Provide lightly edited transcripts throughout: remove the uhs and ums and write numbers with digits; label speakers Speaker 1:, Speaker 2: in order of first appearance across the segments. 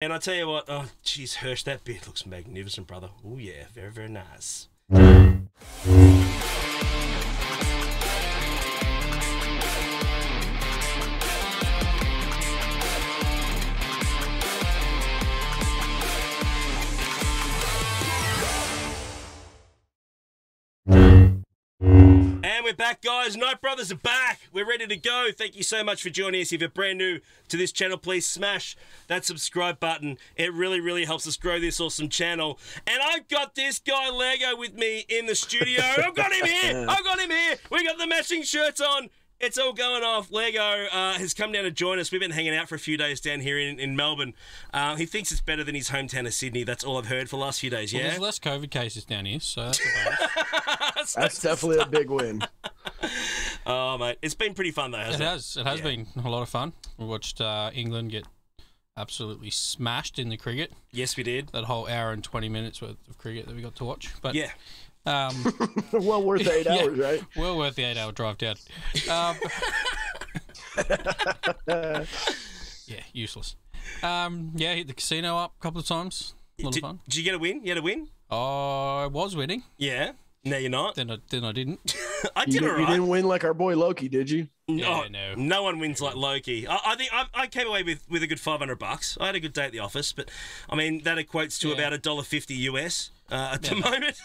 Speaker 1: And I tell you what, oh, geez, Hirsch, that beard looks magnificent, brother. Oh, yeah, very, very nice. And we're back, guys. Nightbrothers are back. We're ready to go. Thank you so much for joining us. If you're brand new to this channel, please smash that subscribe button. It really, really helps us grow this awesome channel. And I've got this guy, Lego, with me in the studio. I've got him here. I've got him here. We got the matching shirts on. It's all going off. Lego has come down to join us. We've been hanging out for a few days down here in Melbourne. He thinks it's better than his hometown of Sydney. That's all I've heard for the last few days, yeah?
Speaker 2: Well, there's less COVID cases down here, so that's a bonus.
Speaker 3: That's definitely a big win.
Speaker 1: Oh, mate. It's been pretty fun, though, hasn't it?
Speaker 2: It has been a lot of fun. We watched England get absolutely smashed in the cricket.
Speaker 1: Yes, we did.
Speaker 2: That whole hour and 20 minutes worth of cricket that we got to watch. But
Speaker 1: yeah.
Speaker 3: Well worth the 8 hours, right?
Speaker 2: Well worth the 8-hour drive down. Yeah, useless. Yeah, hit the casino up a couple of times. A lot of fun.
Speaker 1: Did you get a win? You had a win?
Speaker 2: Oh, I was winning.
Speaker 1: Yeah. No, you're not.
Speaker 2: Then I didn't.
Speaker 1: I did all right.
Speaker 3: You didn't win like our boy Loki, did you?
Speaker 1: No,
Speaker 2: no.
Speaker 1: No one wins like Loki. I think I came away with a good $500. I had a good day at the office, but I mean that equates to about $1.50 US at the moment.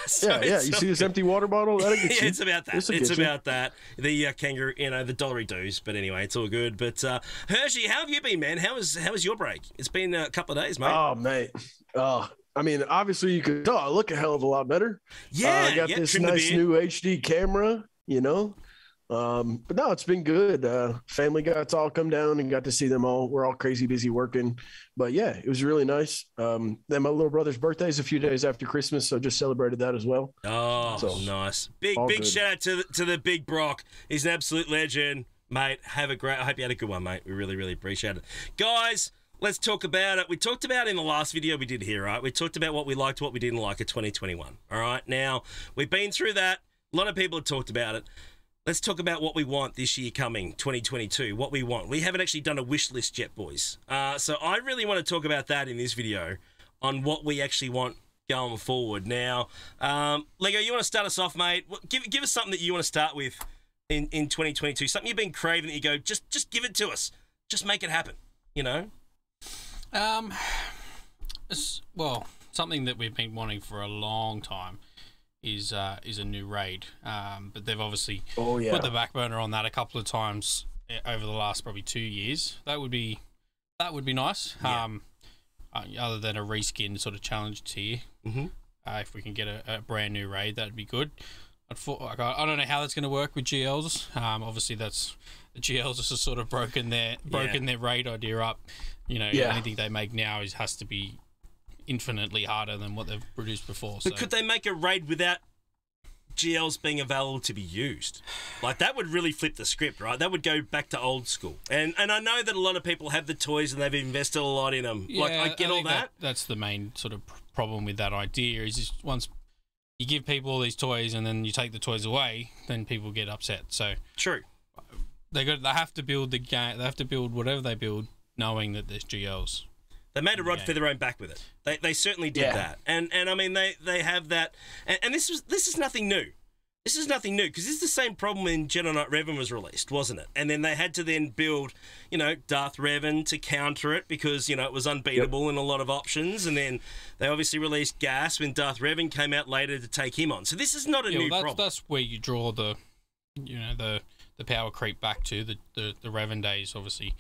Speaker 1: So
Speaker 3: yeah. You see this empty water bottle? That'll get you.
Speaker 1: It's about that. It's about that. The kangaroo, the dollary doos. But anyway, it's all good. But Hershey, how have you been, man? How was your break? It's been a couple of days, mate.
Speaker 3: Oh, mate. I mean, obviously you could tell I look a hell of a lot better.
Speaker 1: Yeah,
Speaker 3: I got this nice new HD camera, But no, it's been good. Family got to all come down and got to see them all. We're all crazy busy working. But yeah, it was really nice. Then my little brother's birthday is a few days after Christmas, so just celebrated that as well.
Speaker 1: Oh, so, nice. Big shout out to the big Brock. He's an absolute legend. Mate, I hope you had a good one, mate. We really, really appreciate it. Guys, let's talk about it. We talked about in the last video we did here, right? We talked about what we liked, what we didn't like at 2021. All right. Now, we've been through that. A lot of people have talked about it. Let's talk about what we want this year coming, 2022. What we want. We haven't actually done a wish list yet, boys. So I really want to talk about that in this video on what we actually want going forward. Now, Lego, you want to start us off, mate? Give us something that you want to start with in 2022. Something you've been craving that you go, just give it to us. Just make it happen,
Speaker 2: Well, something that we've been wanting for a long time is a new raid, but they've obviously put the back burner on that a couple of times over the last probably 2 years. That would be nice. Yeah. Other than a reskin sort of challenge tier, if we can get a brand new raid, that'd be good. I don't know how that's going to work with GLs. Obviously, the GLs are sort of broken their raid idea up. Anything they make now has to be infinitely harder than what they've produced before.
Speaker 1: But could they make a raid without GLs being available to be used? Like, that would really flip the script, right? That would go back to old school. And I know that a lot of people have the toys and they've invested a lot in them.
Speaker 2: Yeah,
Speaker 1: I get all that.
Speaker 2: That's the main sort of problem with that idea is just once you give people all these toys and then you take the toys away, then people get upset. So
Speaker 1: true.
Speaker 2: They have to build the game. They have to build whatever they build, knowing that there's GLs.
Speaker 1: They made a rod for their own back with it. They certainly did that. And I mean they have that. And this is nothing new. This is nothing new because this is the same problem when Jedi Knight Revan was released, wasn't it? And then they had to then build, Darth Revan to counter it because, it was unbeatable in a lot of options. And then they obviously released Gas when Darth Revan came out later to take him on. So this is not a new problem.
Speaker 2: That's where you draw the power creep back to the Revan days. Obviously,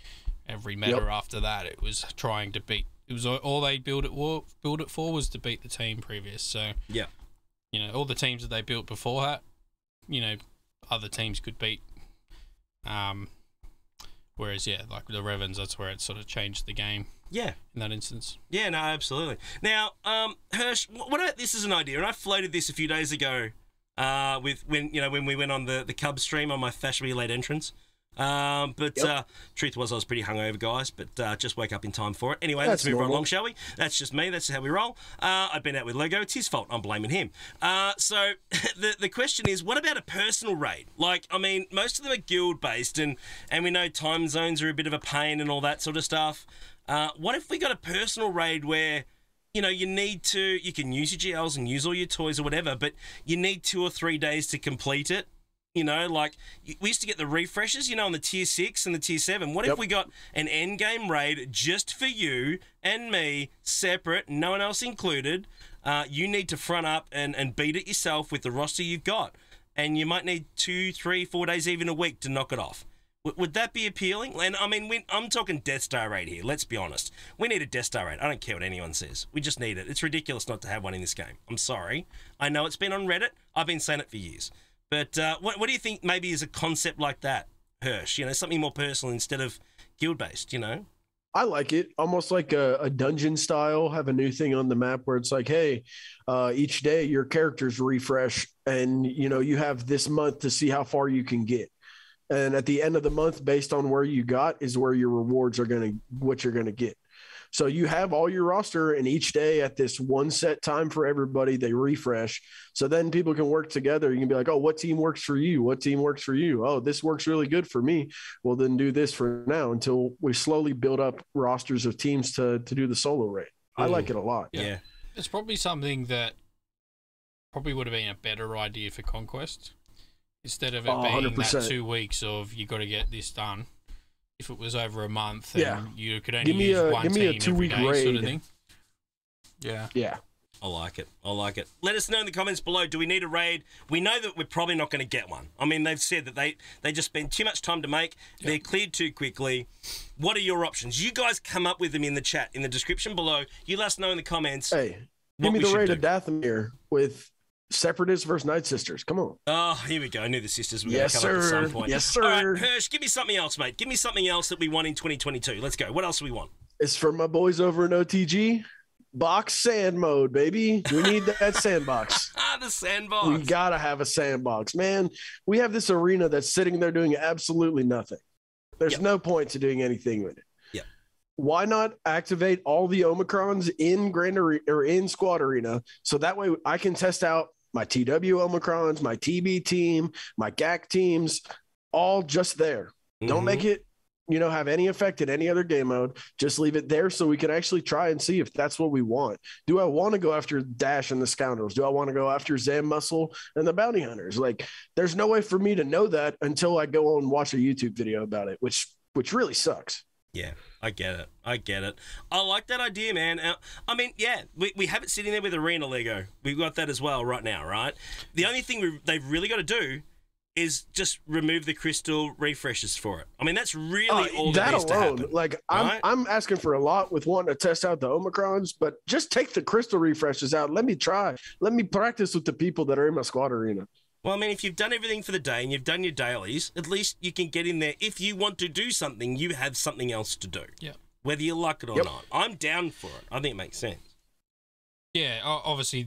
Speaker 2: every meta after that, it was trying to beat. It was all they build it for was to beat the team previous. So all the teams that they built before that, other teams could beat. Whereas like the Revans, that's where it sort of changed the game. Yeah, in that instance.
Speaker 1: Yeah, no, absolutely. Now, Hirsch, what about this as an idea? And I floated this a few days ago. When we went on the Cubs stream on my fashionably late entrance. Truth was I was pretty hungover, guys, but just woke up in time for it. Anyway, let's move right along, shall we? That's just me. That's how we roll. I've been out with Lego. It's his fault. I'm blaming him. So the question is, what about a personal raid? Like, I mean, most of them are guild-based, and we know time zones are a bit of a pain and all that sort of stuff. What if we got a personal raid where, you know, you can use your GLs and use all your toys or whatever, but you need 2 or 3 days to complete it. You know, like, we used to get the refreshes, you know, on the tier 6 and the tier 7. What if we got an end game raid just for you and me, separate, no one else included? You need to front up and beat it yourself with the roster you've got. And you might need 2, 3, 4 days, even a week to knock it off. Would that be appealing? And I mean, I'm talking Death Star raid here. Let's be honest. We need a Death Star raid. I don't care what anyone says. We just need it. It's ridiculous not to have one in this game. I'm sorry. I know it's been on Reddit. I've been saying it for years. But what do you think maybe is a concept like that, Hirsch? You know, something more personal instead of guild-based, you know?
Speaker 3: I like it. Almost like a dungeon style, have a new thing on the map where it's like, hey, each day your characters refresh and, you know, you have this month to see how far you can get. And at the end of the month, based on where you got is where your rewards are what you're going to get. So you have all your roster, and each day at this one set time for everybody, they refresh. So then people can work together. You can be like, oh, what team works for you? What team works for you? Oh, this works really good for me. Well, then do this for now until we slowly build up rosters of teams to do the solo raid. I like it a lot.
Speaker 2: Yeah. It's probably something that probably would have been a better idea for Conquest. Instead of it being 100%. That 2 weeks of you got to get this done. If it was over a month, and you could only use one team every 2-week day, raid. Sort of thing. Yeah.
Speaker 1: I like it. Let us know in the comments below. Do we need a raid? We know that we're probably not going to get one. I mean, they've said that they just spend too much time to make. Yep. They're cleared too quickly. What are your options? You guys come up with them in the chat, in the description below. You let us know in the comments.
Speaker 3: Hey, give me the raid of Dathomir with Separatists versus Night Sisters. Come on.
Speaker 1: Oh, here we go. I knew the sisters were going to come up at some point.
Speaker 3: Yes, sir.
Speaker 1: All right, Hirsch, give me something else, mate. Give me something else that we want in 2022. Let's go. What else do we want?
Speaker 3: It's for my boys over in OTG. Box sand mode, baby. We need that sandbox.
Speaker 1: The sandbox.
Speaker 3: We got to have a sandbox. Man, we have this arena that's sitting there doing absolutely nothing. There's no point to doing anything with it. Why not activate all the Omicrons in or in Squad Arena so that way I can test out my TW Omicrons, my TB team, my GAC teams, all just there. Don't make it, you know, have any effect in any other game mode. Just leave it there so we can actually try and see if that's what we want. Do I want to go after Dash and the Scoundrels? Do I want to go after Zam Muscle and the Bounty Hunters? Like, there's no way for me to know that until I go and watch a YouTube video about it, which really sucks.
Speaker 1: Yeah, I get it. I like that idea, man. I mean, we have it sitting there with Arena Lego. We've got that as well right now, right? The only thing they've really got to do is just remove the crystal refreshes for it. I mean, that's really all that needs to happen.
Speaker 3: Like, I'm asking for a lot with wanting to test out the Omicrons, but just take the crystal refreshes out. Let me try. Let me practice with the people that are in my Squad Arena.
Speaker 1: Well, I mean, if you've done everything for the day and you've done your dailies, at least you can get in there. If you want to do something, you have something else to do.
Speaker 2: Yeah.
Speaker 1: Whether you like it or not. I'm down for it. I think it makes sense.
Speaker 2: Yeah, obviously,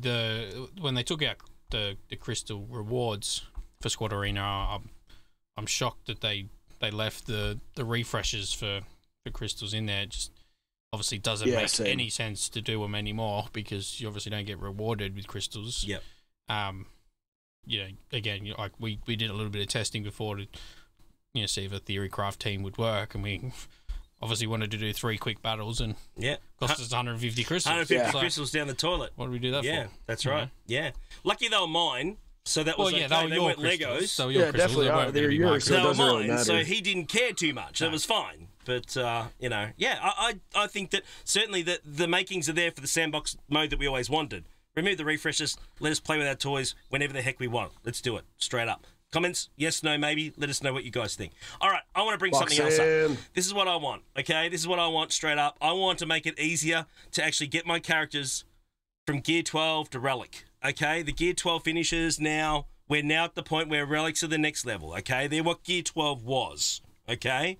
Speaker 2: when they took out the crystal rewards for Squad Arena, I'm shocked that they left the refreshes for crystals in there. It just obviously doesn't make any sense to do them anymore because you obviously don't get rewarded with crystals.
Speaker 1: Yep.
Speaker 2: You know, again, like we did a little bit of testing before to, you know, see if a Theorycraft team would work, and we obviously wanted to do 3 quick battles and cost us 150 crystals.
Speaker 1: 150 crystals down the toilet.
Speaker 2: What did we do that for?
Speaker 1: Yeah, that's right. Yeah. Lucky they were mine, so that was
Speaker 2: they weren't
Speaker 1: Legos.
Speaker 2: So your crystals,
Speaker 3: definitely they're yours.
Speaker 1: So they were mine, so he didn't care too much. That was fine. But, you know, I think that certainly the makings are there for the sandbox mode that we always wanted. Remove the refreshes. Let us play with our toys whenever the heck we want. Let's do it. Straight up. Comments? Yes, no, maybe. Let us know what you guys think. All right. I want to bring something else up. This is what I want, okay? This is what I want straight up. I want to make it easier to actually get my characters from Gear 12 to Relic, okay? The Gear 12 finishes now. We're now at the point where Relics are the next level, okay? They're what Gear 12 was, okay?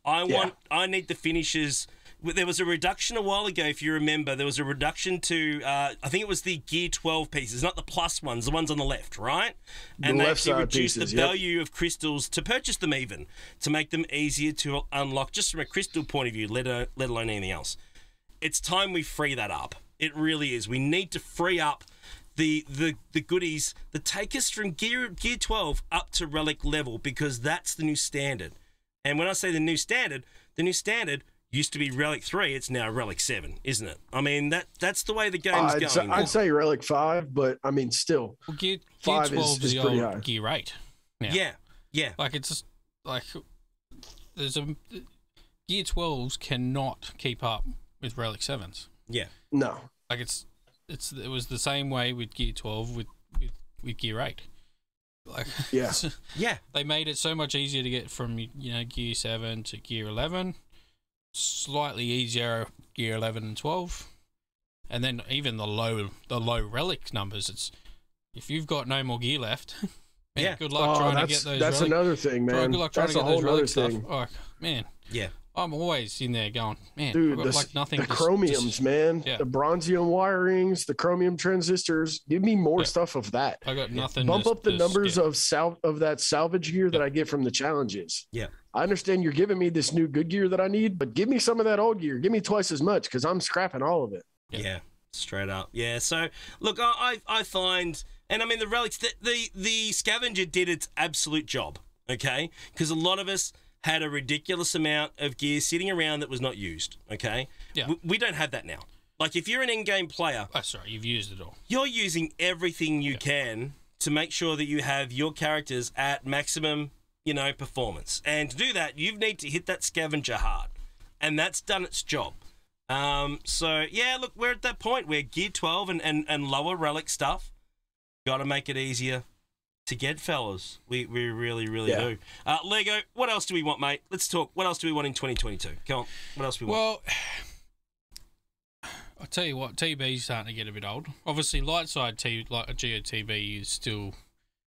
Speaker 1: I need the finishes. There was a reduction a while ago, if you remember. There was a reduction to, I think it was the Gear 12 pieces, not the plus ones, the ones on the left, right? And they actually reduced the value of crystals to purchase them even, to make them easier to unlock, just from a crystal point of view, let alone anything else. It's time we free that up. It really is. We need to free up the goodies that take us from Gear 12 up to Relic level, because that's the new standard. And when I say the new standard used to be Relic 3, it's now Relic 7, isn't it? I mean, that's the way the game's going.
Speaker 3: I'd say Relic 5, but I mean, still,
Speaker 2: well, Gear
Speaker 3: 5
Speaker 2: 12
Speaker 3: is
Speaker 2: the
Speaker 3: pretty
Speaker 2: old
Speaker 3: high.
Speaker 2: Gear 8. Now.
Speaker 1: Yeah.
Speaker 2: Like, it's just, like, Gear 12s cannot keep up with Relic 7s.
Speaker 1: Yeah.
Speaker 3: No.
Speaker 2: Like, it was the same way with Gear 12 with Gear 8. Like,
Speaker 3: yeah.
Speaker 2: They made it so much easier to get from, Gear 7 to Gear 11. Slightly easier Gear 11 and 12. And then even the low relic numbers, it's if you've got no more gear left, man, good luck trying to get those.
Speaker 3: That's another thing, man.
Speaker 2: Good luck trying
Speaker 3: that's
Speaker 2: to
Speaker 3: a
Speaker 2: get
Speaker 3: whole
Speaker 2: those relic
Speaker 3: other
Speaker 2: stuff.
Speaker 3: thing.
Speaker 2: Oh, man.
Speaker 1: Yeah.
Speaker 2: I'm always in there going, man,
Speaker 3: dude,
Speaker 2: I've got like nothing.
Speaker 3: The chromiums, man.
Speaker 2: Yeah.
Speaker 3: The bronzium wirings, the chromium transistors. Give me more stuff of that.
Speaker 2: I got nothing.
Speaker 3: Bump up the numbers of that salvage gear that I get from the challenges.
Speaker 1: Yeah.
Speaker 3: I understand you're giving me this new good gear that I need, but give me some of that old gear. Give me twice as much because I'm scrapping all of it.
Speaker 1: Yeah. Straight up. Yeah. So look, I find, and I mean the relics, the scavenger did its absolute job. Okay, because a lot of us had a ridiculous amount of gear sitting around that was not used, okay?
Speaker 2: Yeah.
Speaker 1: We don't have that now. Like, if you're an in-game player...
Speaker 2: Oh, sorry, you've used it all.
Speaker 1: You're using everything you can to make sure that you have your characters at maximum, performance. And to do that, you need to hit that scavenger hard. And that's done its job. So, yeah, look, we're at that point where Gear 12 and lower relic stuff, got to make it easier to get, fellas. We really do. Lego, what else do we want, mate? Let's talk. What else do we want in 2022? Come on. What else do we want?
Speaker 2: Well, I'll tell you what, TB's starting to get a bit old. Obviously, light side GOTB is still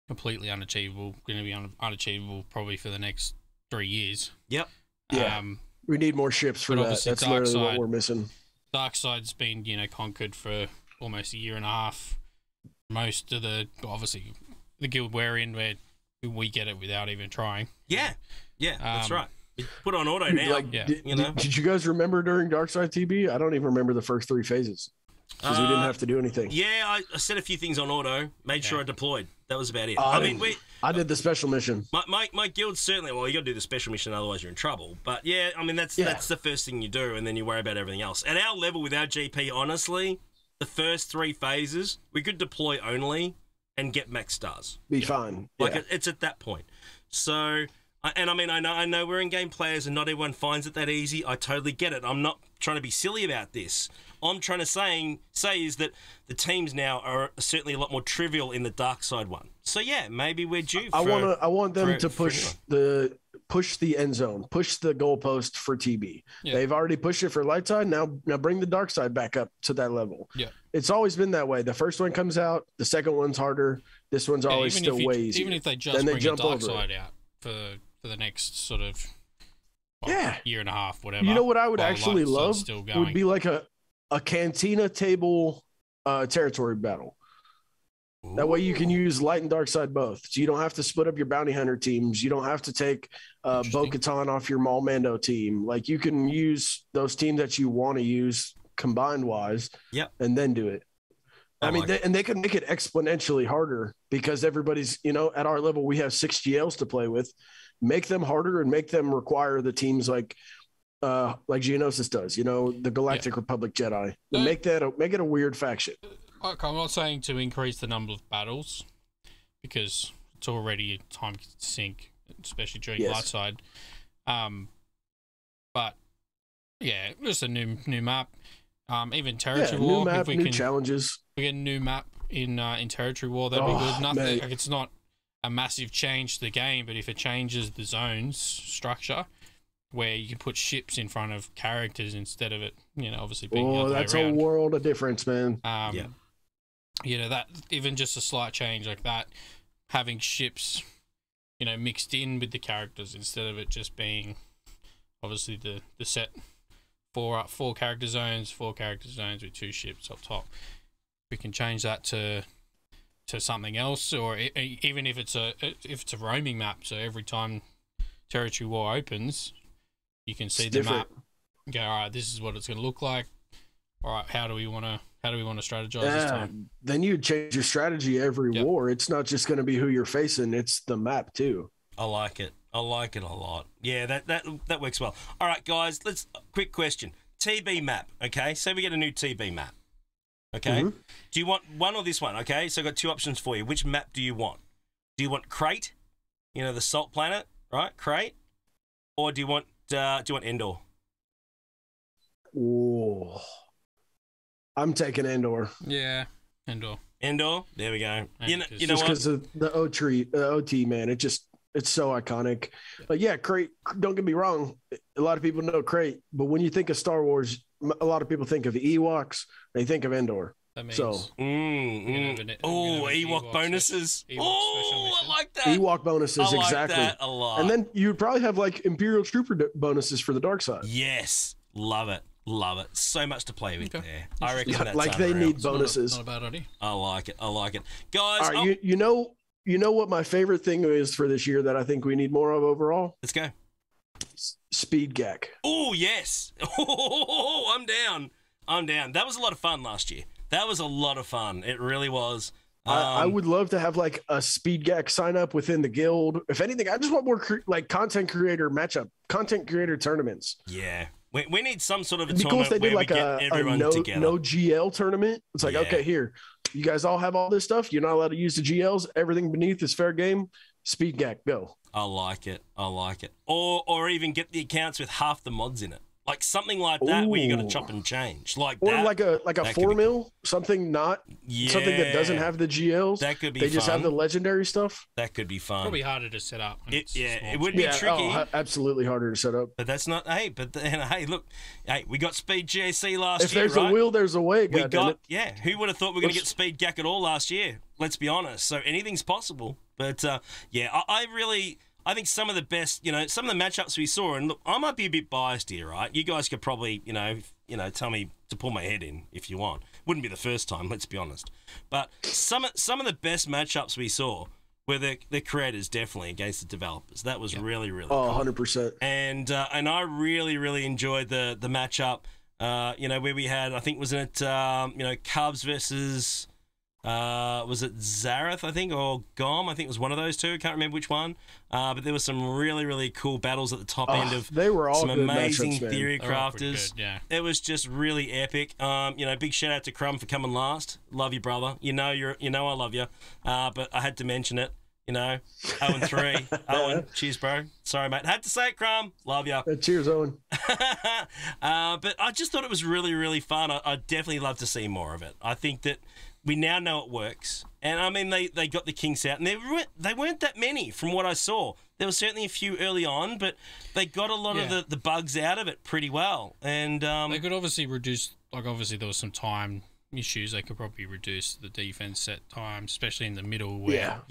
Speaker 2: completely unachievable. Going to be unachievable probably for the next 3 years.
Speaker 1: Yep.
Speaker 3: Yeah. We need more ships for that. That's literally what we're missing.
Speaker 2: Dark side's been, conquered for almost a year and a half. Most of obviously, the guild we're in, where we get it without even trying.
Speaker 1: Yeah, that's right. Put on auto now.
Speaker 3: Did you guys remember during Darkside TB? I don't even remember the first 3 phases because we didn't have to do anything.
Speaker 1: Yeah, I set a few things on auto, made sure I deployed. That was about it.
Speaker 3: I did the special mission.
Speaker 1: My guild certainly. Well, you got to do the special mission, otherwise you're in trouble. But yeah, I mean that's the first thing you do, and then you worry about everything else. At our level with our GP, honestly, the first 3 phases we could deploy only and get max stars.
Speaker 3: Be fine.
Speaker 1: It's at that point. So, and I mean, I know we're in-game players and not everyone finds it that easy. I totally get it. I'm not trying to be silly about this. I'm trying to say is that the teams now are certainly a lot more trivial in the dark side one. So yeah, maybe we're due.
Speaker 3: I want them to push the end zone, push the goalpost for TB. Yeah. They've already pushed it for light side. Now bring the dark side back up to that level.
Speaker 2: Yeah,
Speaker 3: it's always been that way. The first one comes out, the second one's harder. This one's always still way easier.
Speaker 2: Even if they just bring the dark side out for the next sort of year and a half, whatever.
Speaker 3: You know what I would actually love would be like a cantina table territory battle. Ooh. That way you can use light and dark side both. So you don't have to split up your bounty hunter teams. You don't have to take Bo-Katan off your Maul Mando team. Like you can use those teams that you want to use combined wise.
Speaker 1: Yep.
Speaker 3: And then do it. They could make it exponentially harder because everybody's, at our level, we have 6 GLs to play with. Make them harder and make them require the teams like Geonosis does, the Galactic Republic Jedi. Make it a weird faction.
Speaker 2: I'm not saying to increase the number of battles because it's already time sink, especially during light side. But yeah, just a new map. Even territory war.
Speaker 3: New map,
Speaker 2: if we
Speaker 3: new challenges.
Speaker 2: We get a new map in territory war. That'd be good. Nothing. Like, it's not a massive change to the game, but if it changes the zones structure, where you can put ships in front of characters instead of it, obviously being the other
Speaker 3: that's
Speaker 2: way around.
Speaker 3: A world of difference, man.
Speaker 2: That even just a slight change like that, having ships, mixed in with the characters instead of it just being obviously the set four character zones with 2 ships up top. We can change that to something else, or even if it's a roaming map. So every time territory war opens, you can see the map. Go, all right, this is what it's going to look like. All right, how do we want to strategize this time?
Speaker 3: Then you change your strategy every war. It's not just going to be who you're facing; it's the map too.
Speaker 1: I like it. I like it a lot. Yeah, that works well. All right, guys, quick question. TB map, okay? Say we get a new TB map, okay?
Speaker 3: Mm-hmm.
Speaker 1: Do you want one or this one, okay? So I've got two options for you. Which map do you want? Do you want Crate, the salt planet, right? Crate? Or do you want Endor?
Speaker 3: Oh, I'm taking Endor.
Speaker 2: Yeah, Endor.
Speaker 1: Endor? There we go. You know
Speaker 3: just
Speaker 1: what?
Speaker 3: because of the OT, man, it's so iconic. But yeah, Crate, don't get me wrong. A lot of people know Crate, but when you think of Star Wars, a lot of people think of Ewoks. They think of Endor.
Speaker 2: That means
Speaker 1: Ewok bonuses. Oh, I like that.
Speaker 3: Ewok bonuses,
Speaker 1: I like
Speaker 3: exactly.
Speaker 1: that a lot.
Speaker 3: And then you'd probably have like Imperial Trooper bonuses for the dark side.
Speaker 1: Yes. Love it. So much to play with there. I reckon that's
Speaker 3: like they
Speaker 1: unreal.
Speaker 3: need bonuses.
Speaker 2: Not a bad idea.
Speaker 1: I like it. Guys,
Speaker 3: all right, you know what my favorite thing is for this year that I think we need more of overall?
Speaker 1: Let's go.
Speaker 3: Speed Gak.
Speaker 1: Oh, yes. Oh, I'm down. That was a lot of fun last year. That was a lot of fun. It really was.
Speaker 3: I would love to have like a Speed Gak sign up within the guild. If anything, I just want more content creator tournaments.
Speaker 1: Yeah. We need some sort of a
Speaker 3: It'd be cool if they did like
Speaker 1: a
Speaker 3: no GL tournament. It's like, okay, here, you guys all have all this stuff. You're not allowed to use the GLs. Everything beneath is fair game. Speed Gak, go.
Speaker 1: I like it. Or even get the accounts with half the mods in it. Like something like that where you got to chop and change. Or
Speaker 3: like a 4 mil, something that doesn't have the GLs.
Speaker 1: That could be
Speaker 3: They
Speaker 1: fun.
Speaker 3: just have the legendary stuff.
Speaker 1: That could be fun.
Speaker 2: Probably harder to set up.
Speaker 1: It would be tricky.
Speaker 3: Absolutely harder to set up.
Speaker 1: But that's not. Hey, look. Hey, we got Speed GAC last year.
Speaker 3: If there's a will, there's a way. Who would
Speaker 1: have thought we were going to get Speed Gak at all last year? Let's be honest. So anything's possible. But I think some of the best, some of the matchups we saw, and look, I might be a bit biased here, right? You guys could probably, tell me to pull my head in if you want. Wouldn't be the first time, let's be honest. But some of the best matchups we saw were the creators definitely against the developers. That was really, really cool.
Speaker 3: 100%.
Speaker 1: And I really, really enjoyed the matchup, where we had, I think, wasn't it, Cubs versus... was it Zareth, I think, or Gom? I think it was one of those two. I can't remember which one. But there were some really, really cool battles at the top end of
Speaker 3: they were all
Speaker 1: some
Speaker 3: good
Speaker 1: amazing
Speaker 3: matchups,
Speaker 1: theory crafters.
Speaker 2: Good, yeah.
Speaker 1: It was just really epic. Big shout out to Crumb for coming last. Love you, brother. I love you. But I had to mention it. 0-3. Owen, cheers, bro. Sorry, mate. Had to say it, Crumb. Love you.
Speaker 3: Cheers, Owen.
Speaker 1: But I just thought it was really, really fun. I'd definitely love to see more of it. I think that we now know it works. And, I mean, they got the kinks out. And they weren't that many from what I saw. There was certainly a few early on, but they got a lot of the bugs out of it pretty well. And
Speaker 2: they could obviously reduce, obviously there was some time issues. They could probably reduce the defense set time, especially in the middle where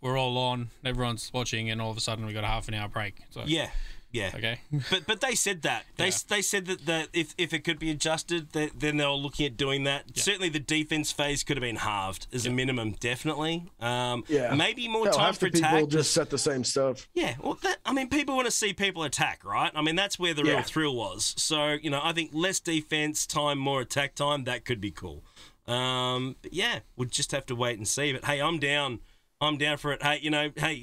Speaker 2: we're all on, everyone's watching, and all of a sudden we got a half an hour break. So,
Speaker 1: yeah.
Speaker 2: Okay.
Speaker 1: But they said that. They said that if it could be adjusted, then they were looking at doing that. Yeah. Certainly the defense phase could have been halved as a minimum, definitely. Maybe more time for attack.
Speaker 3: People just set the same stuff.
Speaker 1: Yeah. Well, people want to see people attack, right? I mean, that's where the real thrill was. So, I think less defense time, more attack time, that could be cool. But yeah, we'll just have to wait and see. But hey, I'm down for it. Hey, you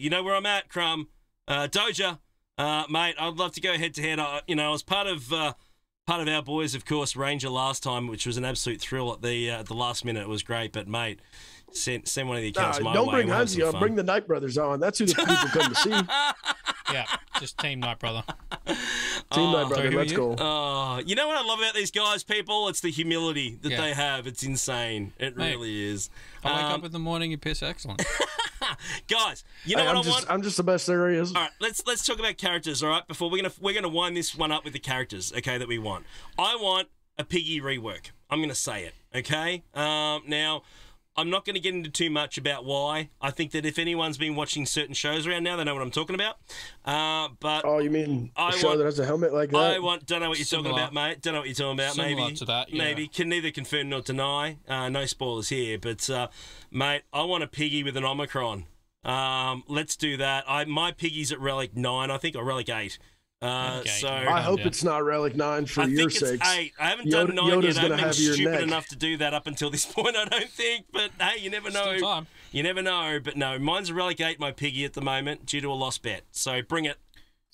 Speaker 1: know where I'm at, Crumb. Doja. Mate, I'd love to go head to head. I was part of our boys, of course, Ranger last time, which was an absolute thrill at the last minute. It was great, but mate, send one of the accounts my way.
Speaker 3: Don't bring Hansi on. Bring the Nightbrothers on. That's who the people come to see.
Speaker 2: Yeah, just Team Nightbrother.
Speaker 3: Team Nightbrother. Let's go.
Speaker 1: You know what I love about these guys, people? It's the humility that they have. It's insane. It really is.
Speaker 2: I wake up in the morning and piss excellent.
Speaker 1: Guys, you know what I want?
Speaker 3: I'm just the best there is.
Speaker 1: All right, let's talk about characters. All right, before we're gonna wind this one up with the characters. Okay, that we want. I want a Piggy rework. I'm gonna say it. Okay. Now, I'm not going to get into too much about why. I think that if anyone's been watching certain shows around now, they know what I'm talking about. But
Speaker 3: you mean a show that has a helmet like that?
Speaker 1: Don't know what you're talking about, mate. Don't know what you're talking about.
Speaker 2: Similar to that,
Speaker 1: maybe can neither confirm nor deny. No spoilers here, but mate, I want a Piggy with an Omicron. Let's do that. My Piggy's at Relic 9, I think, or Relic 8. So
Speaker 3: I hope it's not Relic 9 for your sake.
Speaker 1: I think it's 8. I haven't done 9
Speaker 3: Yoda's
Speaker 1: yet. I haven't been stupid
Speaker 3: neck.
Speaker 1: enough to do that up until this point, I don't think. But hey, you never know.
Speaker 2: Still time.
Speaker 1: You never know. But no, mine's a Relic 8, my Piggy at the moment, due to a lost bet. So bring it.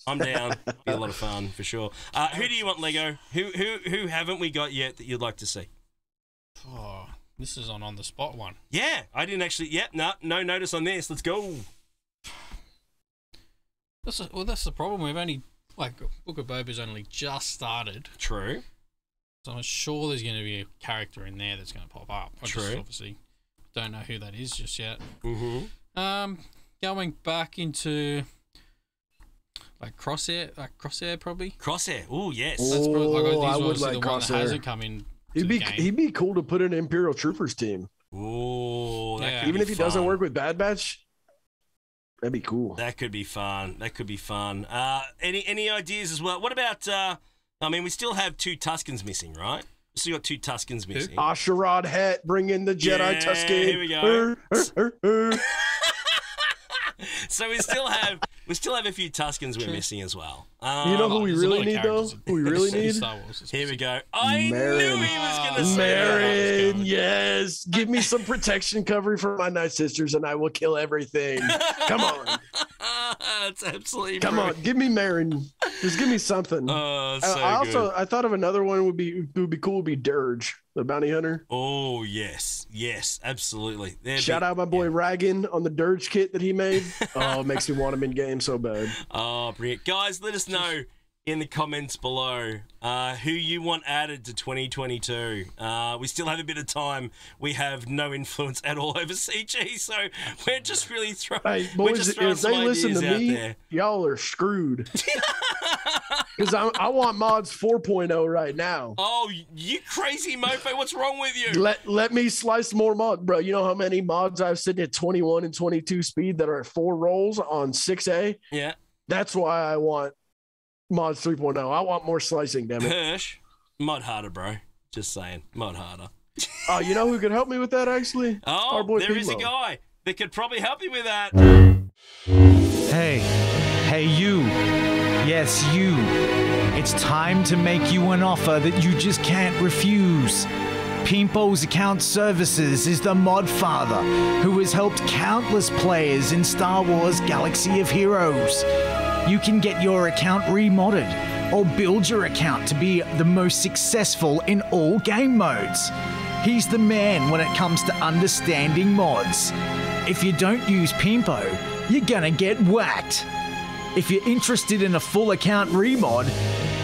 Speaker 1: I'm down. Be a lot of fun for sure. Who do you want, Lego? Who haven't we got yet that you'd like to see?
Speaker 2: Oh, this is on the spot one.
Speaker 1: Yeah, I didn't actually. Yep, no notice on this. Let's go.
Speaker 2: That's the problem. We've only Book of Boba's only just started.
Speaker 1: True.
Speaker 2: So I'm sure there's going to be a character in there that's going to pop up. I
Speaker 1: True.
Speaker 2: just obviously don't know who that is just yet.
Speaker 1: Mm-hmm.
Speaker 2: Going back into Crosshair probably.
Speaker 1: Crosshair. Oh yes.
Speaker 2: That's probably,
Speaker 3: I would
Speaker 2: like the one
Speaker 3: Crosshair.
Speaker 2: that hasn't come in.
Speaker 3: He'd be cool to put in an Imperial Troopers team.
Speaker 1: Oh,
Speaker 3: even if he doesn't work with Bad Batch, that'd be cool.
Speaker 1: That could be fun. Any ideas as well? What about? We still have 2 Tuskens missing, right? We still got 2 Tuskens missing.
Speaker 3: Asherad Het, bring in the Jedi Tusken.
Speaker 1: Here we go. So we still have a few Tuskens we're missing as well.
Speaker 3: You know who we really need though? Who we really need?
Speaker 1: Here we go. I knew he was going to say
Speaker 3: Marin, yes. Give me some protection cover for my Night Sisters, and I will kill everything. Come on.
Speaker 1: That's absolutely
Speaker 3: Come on, give me Marin. Just give me something.
Speaker 1: Oh, so good.
Speaker 3: I thought of another one would be cool. Would be Dirge, the bounty hunter.
Speaker 1: Oh yes, absolutely.
Speaker 3: Shout out my boy Ragan on the Dirge kit that he made. Oh, it makes me want him in game so bad.
Speaker 1: Oh, brilliant, guys! Let us know in the comments below who you want added to 2022. We still have a bit of time. We have no influence at all over CG, so we're just really throwing.
Speaker 3: Hey, boys, if they listen to me, y'all are screwed. Because I want mods 4.0 right now.
Speaker 1: Oh, you crazy mofo! What's wrong with you?
Speaker 3: Let me slice more mods, bro. You know how many mods I've sitting at 21 and 22 speed that are at 4 rolls on 6A?
Speaker 1: Yeah.
Speaker 3: That's why I want mods 3.0. I want more slicing, damn it.
Speaker 1: Hirsch, mod harder, bro. Just saying, mod harder.
Speaker 3: Oh, you know who could help me with that, actually?
Speaker 1: Oh,
Speaker 3: our boy
Speaker 1: there is a guy that could probably help you with that.
Speaker 4: Hey, you. Yes, you. It's time to make you an offer that you just can't refuse. Pimpo's Account Services is the mod father who has helped countless players in Star Wars Galaxy of Heroes. You can get your account remodded or build your account to be the most successful in all game modes. He's the man when it comes to understanding mods. If you don't use Pimpo, you're gonna get whacked. If you're interested in a full account remod,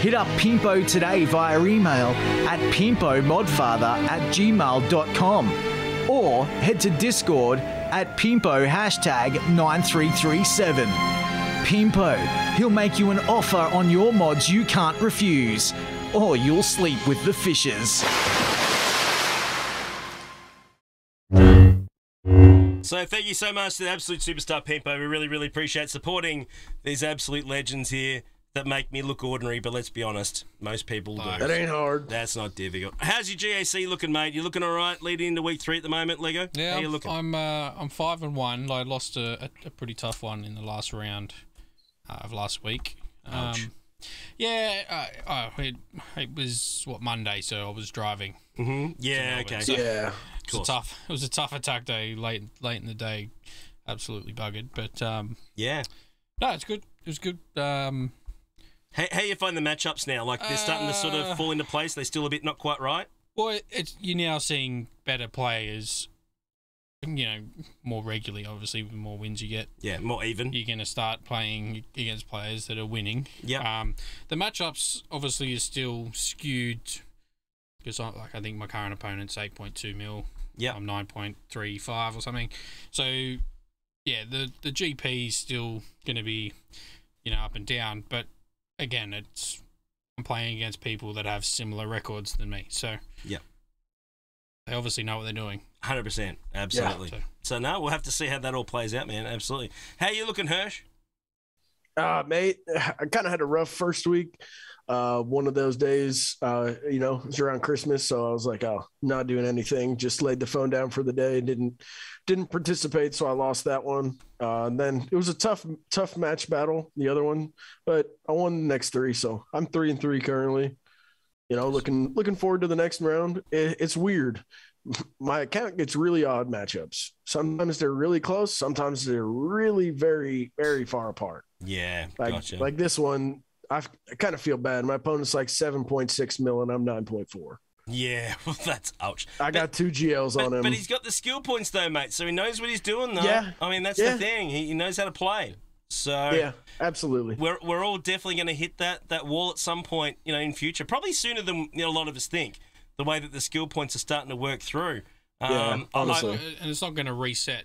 Speaker 4: hit up Pimpo today via email at pimpomodfather@gmail.com or head to Discord at Pimpo #9337. Pimpo, he'll make you an offer on your mods you can't refuse, or you'll sleep with the fishes.
Speaker 1: So thank you so much to the absolute superstar Pimpo. We really, really appreciate supporting these absolute legends here that make me look ordinary, but let's be honest, most people do.
Speaker 3: That ain't hard.
Speaker 1: That's not difficult. How's your GAC looking, mate? You looking all right leading into week 3 at the moment, Lego?
Speaker 2: Yeah,
Speaker 1: how you looking?
Speaker 2: I'm 5-1. I lost a pretty tough one in the last round of last week. It was Monday, so I was driving.
Speaker 1: Mm-hmm. Yeah, okay.
Speaker 2: So
Speaker 3: yeah.
Speaker 2: It was a tough attack day late in the day. Absolutely buggered, but
Speaker 1: yeah.
Speaker 2: No, it's good. It was good.
Speaker 1: How you find the matchups now? Like they're starting to sort of fall into place. They're still a bit not quite right.
Speaker 2: Well, you're now seeing better players. More regularly, obviously, the more wins you get.
Speaker 1: Yeah, more even.
Speaker 2: You're going to start playing against players that are winning.
Speaker 1: Yeah.
Speaker 2: The matchups obviously is still skewed because I think my current opponent's 8.2 mil.
Speaker 1: Yeah. I'm
Speaker 2: 9.35 or something. So yeah, the GP is still going to be up and down, but again, I'm playing against people that have similar records than me. So
Speaker 1: yeah,
Speaker 2: they obviously know what they're doing.
Speaker 1: 100%, absolutely. Yeah. So now we'll have to see how that all plays out, man. Absolutely. How you looking, Hirsch?
Speaker 3: Mate, I kind of had a rough first week. One of those days, it was around Christmas, so I was like, oh, not doing anything. Just laid the phone down for the day. Didn't participate, so I lost that one. And then it was a tough match battle, the other one, but I won the next 3, so I'm 3-3 currently. Looking forward to the next round. It's weird. my account gets really odd matchups. Sometimes they're really close. Sometimes they're really very, very far apart.
Speaker 1: Yeah,
Speaker 3: gotcha. Like this one, I kind of feel bad. My opponent's like 7.6 mil and I'm 9.4.
Speaker 1: Yeah, well, that's ouch.
Speaker 3: I got 2 GLs on him.
Speaker 1: But he's got the skill points though, mate, so he knows what he's doing though.
Speaker 3: Yeah.
Speaker 1: I mean, that's the thing. He knows how to play. So
Speaker 3: yeah, absolutely.
Speaker 1: We're all definitely going to hit that wall at some point, in future. Probably sooner than a lot of us think. The way that the skill points are starting to work through.
Speaker 3: Honestly.
Speaker 2: And it's not going to reset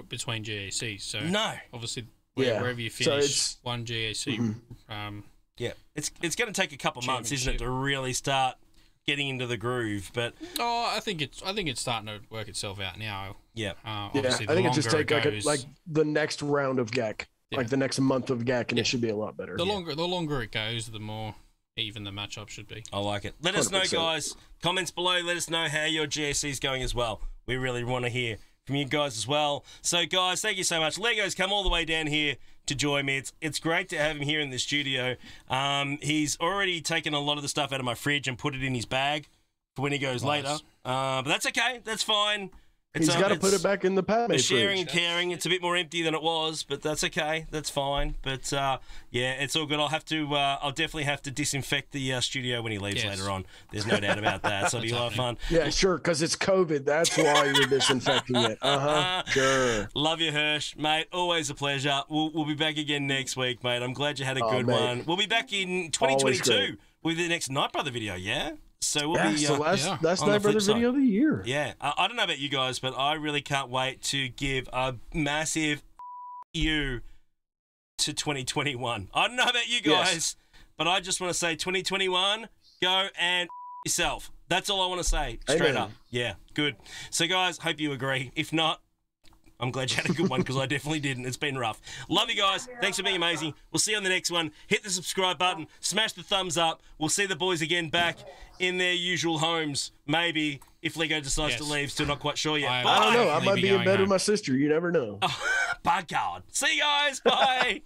Speaker 2: between GACs. So
Speaker 1: no,
Speaker 2: obviously wherever you finish one GAC.
Speaker 1: Yeah, it's going to take a couple months, isn't it, to really start getting into the groove? But
Speaker 2: I think it's starting to work itself out now.
Speaker 1: Yeah,
Speaker 2: obviously,
Speaker 3: I think it just take
Speaker 2: goes,
Speaker 3: like the next round of GAC, like the next month of GAC, and it should be a lot better.
Speaker 2: The longer it goes, the more even the matchup should be.
Speaker 1: I like it. Let us know, 100%. Guys. Comments below. Let us know how your GSC is going as well. We really want to hear from you guys as well. So, guys, thank you so much. Lego's come all the way down here to join me. It's great to have him here in the studio. He's already taken a lot of the stuff out of my fridge and put it in his bag for when he goes later. But that's okay. That's fine.
Speaker 3: He's got to put it back in the Padme
Speaker 1: sharing
Speaker 3: fridge.
Speaker 1: and caring. It's a bit more empty than it was, but that's okay. That's fine. But yeah, it's all good. I'll definitely have to disinfect the studio when he leaves later on. There's no doubt about that. So it'll be a lot of fun.
Speaker 3: Yeah, sure, because it's COVID. That's why you're disinfecting it. Sure.
Speaker 1: Love you, Hirsch, mate. Always a pleasure. We'll be back again next week, mate. I'm glad you had a good one. We'll be back in 2022 with the next Nightbrother video. Yeah. So we'll be
Speaker 3: last Nightbrother video of the year.
Speaker 1: Yeah, I don't know about you guys, but I really can't wait to give a massive you to 2021. I don't know about you guys, but I just want to say 2021, go and yourself. That's all I want to say, straight up. Yeah, good. So guys, hope you agree. If not, I'm glad you had a good one because I definitely didn't. It's been rough. Love you guys. Thanks for being amazing. We'll see you on the next one. Hit the subscribe button. Smash the thumbs up. We'll see the boys again back in their usual homes. Maybe if Lego decides to leave. Still not quite sure yet.
Speaker 3: I don't know. I might be in bed with my sister. You never know.
Speaker 1: By God. See you guys. Bye.